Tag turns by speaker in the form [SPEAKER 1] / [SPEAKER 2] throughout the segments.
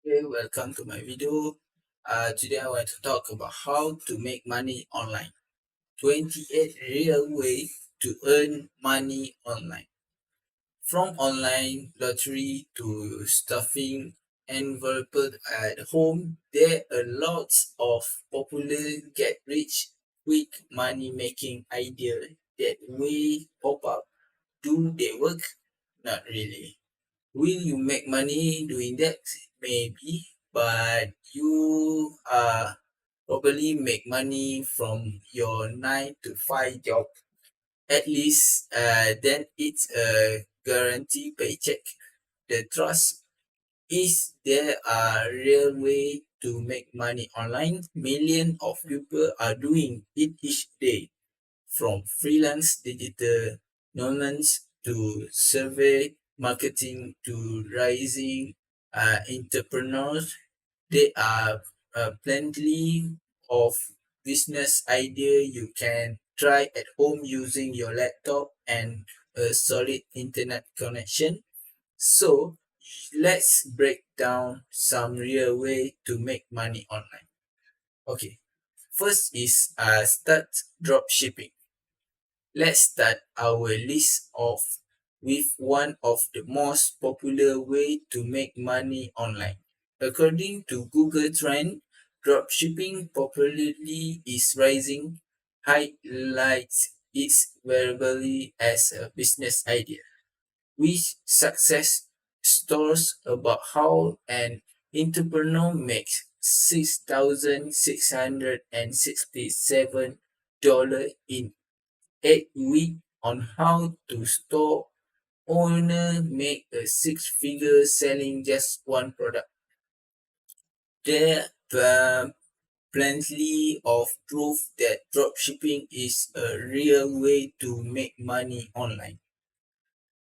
[SPEAKER 1] Okay, welcome to my video. Today I want to talk about how to make money online. 28 real ways to earn money online. From online lottery to stuffing envelopes at home, there are lots of popular get rich quick money making ideas that will pop up. Do they work? Not really. Will you make money doing that? Maybe, but you probably make money from your 9 to 5 job. At least then it's a guaranteed paycheck. The trust is there a real way to make money online. Millions of people are doing it each day, from freelance digital nomads to survey marketing to rising entrepreneurs. There are plenty of business idea you can try at home using your laptop and a solid internet connection. So let's break down some real way to make money online. Okay, first is start drop shipping. Let's start our list off with one of the most popular way to make money online. According to Google Trend, dropshipping popularity is rising, highlights its variability as a business idea, which success stories about how an entrepreneur makes $6,667 in 8 weeks on how to store owner make a six-figure selling just one product. There are plenty of proof that dropshipping is a real way to make money online.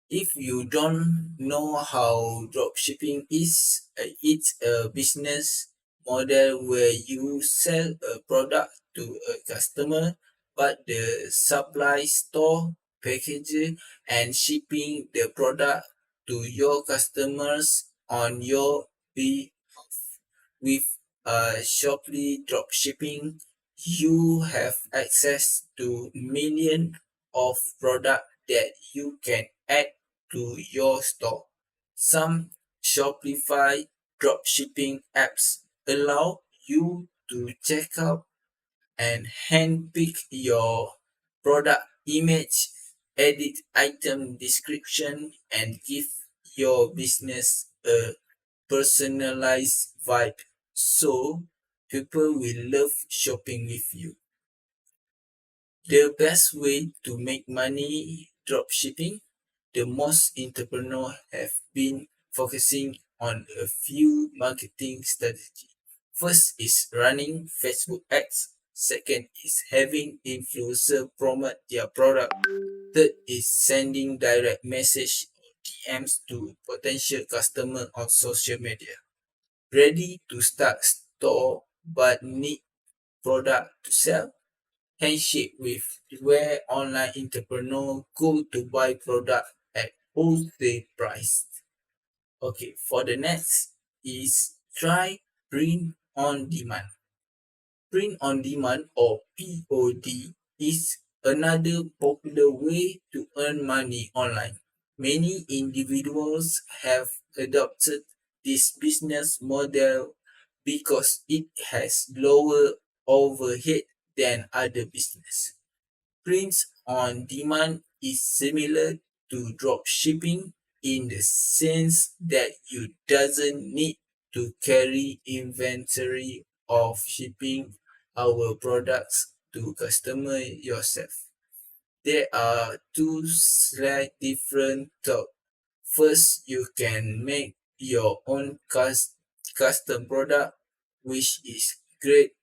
[SPEAKER 1] If you don't know how dropshipping is, it's a business model where you sell a product to a customer, but the supply store, packaging, and shipping the product to your customers on your behalf. With Shopee dropshipping, you have access to millions of products that you can add to your store. Some Shopify dropshipping apps allow you to check out and handpick your product image, edit item description, and give your business a personalized vibe. So people will love shopping with you. The best way to make money dropshipping. The most entrepreneurs have been focusing on a few marketing strategies. First is running Facebook ads. Second is having influencer promote their product. Third is sending direct message or DMs to potential customer on social media. Ready to start store but need product to sell? Handshake with where online entrepreneurs go to buy product at wholesale price. Okay, for the next is try print on demand. Print on demand or POD is another popular way to earn money online. Many individuals have adopted this business model because it has lower overhead than other business. Prints on demand is similar to drop shipping in the sense that you doesn't need to carry inventory of shipping our products to customer yourself. There are two slight different thoughts. First, you can make your own custom product, which is great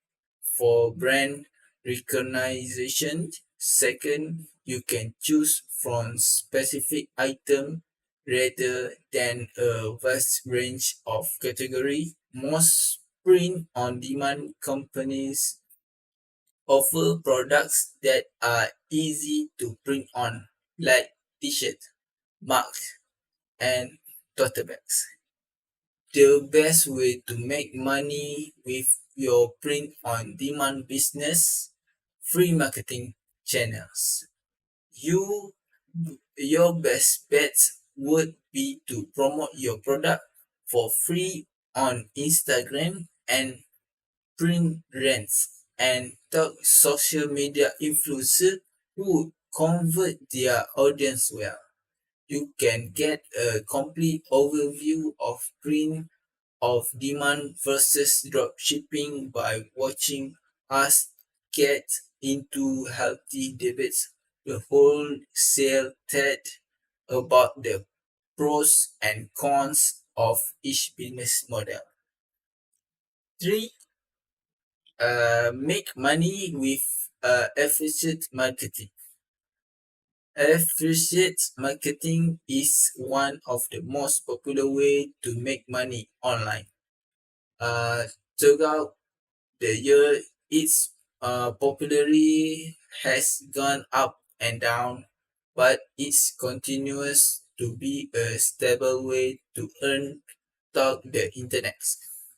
[SPEAKER 1] for brand recognition. Second, you can choose from specific item rather than a vast range of category. Most print-on-demand companies offer products that are easy to print on, like t-shirt, mugs, and tote bags. The best way to make money with your print on demand business, free marketing channels. You your best bet would be to promote your product for free on Instagram and print rents and talk social media influencer who convert their audience well. You can get a complete overview of print of demand versus dropshipping by watching us get into healthy debates the wholesale TED about the pros and cons of each business model. 3. Make money with affiliate marketing. Affiliate marketing is one of the most popular way to make money online. Uh, Throughout the year, its popularity has gone up and down, but it continues to be a stable way to earn through the internet.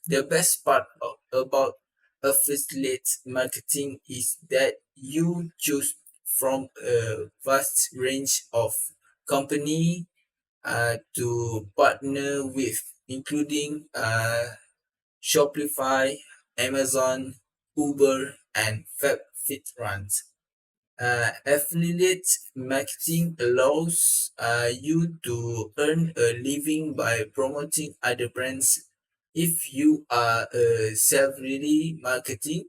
[SPEAKER 1] The best part about affiliate marketing is that you choose from a vast range of company to partner with, including Shopify, Amazon, Uber, and FabFitRuns. Affiliate marketing allows you to earn a living by promoting other brands. If you are a self-ready marketing,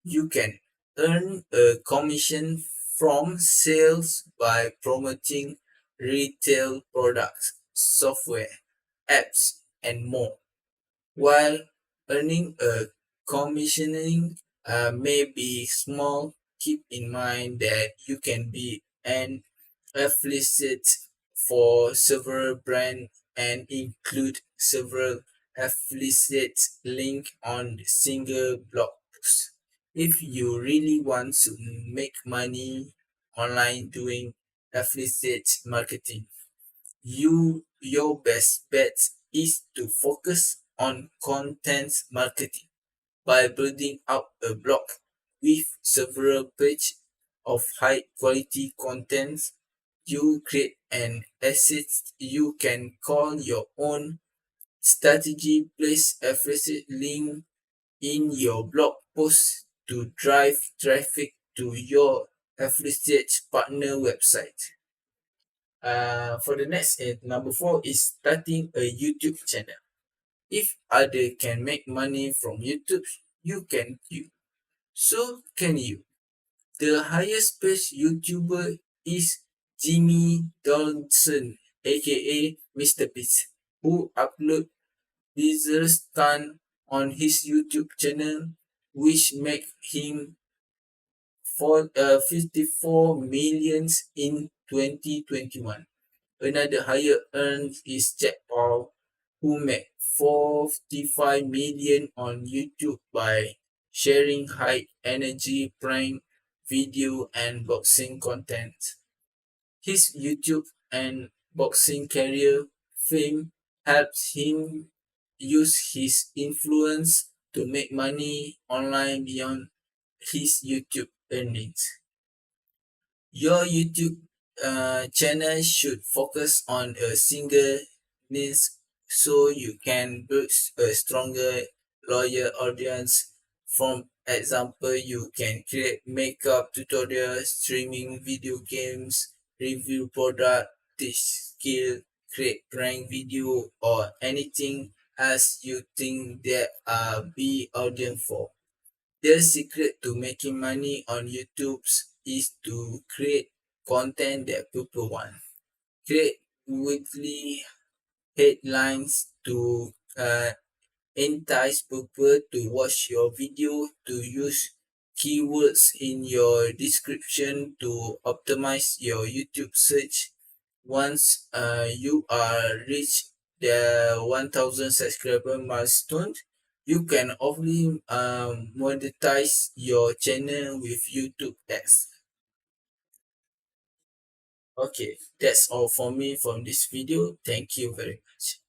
[SPEAKER 1] you can earn a commission from sales by promoting retail products, software, apps, and more. While earning a commissioning may be small, keep in mind that you can be an affiliate for several brands and include several affiliate link on the single blog post. If you really want to make money online doing affiliate marketing, your best bet is to focus on content marketing by building up a blog with several pages of high quality content. You create an asset you can call your own strategy. Place affiliate link in your blog post to drive traffic to your affiliate partner website. For the next, number 4 is starting a YouTube channel. If other can make money from YouTube, you can too. So can you. The highest paid YouTuber is Jimmy Donaldson, aka Mr. Beast, who upload Deezer's Tan on his YouTube channel, which make him 54 millions in 2021. Another higher earned is Jack Paul, who made 45 million on YouTube by sharing high energy prank video and boxing content. His YouTube and boxing career fame helps him use his influence to make money online beyond his YouTube earnings. Your YouTube channel should focus on a single niche so you can build a stronger, loyal audience. For example, you can create makeup tutorials, streaming video games, review product, teach skill, create prank video, or anything else you think there are be audience for. The secret to making money on YouTube is to create content that people want. Create weekly headlines to entice people to watch your video, to use keywords in your description to optimize your YouTube search. Once you are reach the 1000 subscriber milestone, you can only monetize your channel with YouTube ads. Okay, that's all for me from this video. Thank you very much.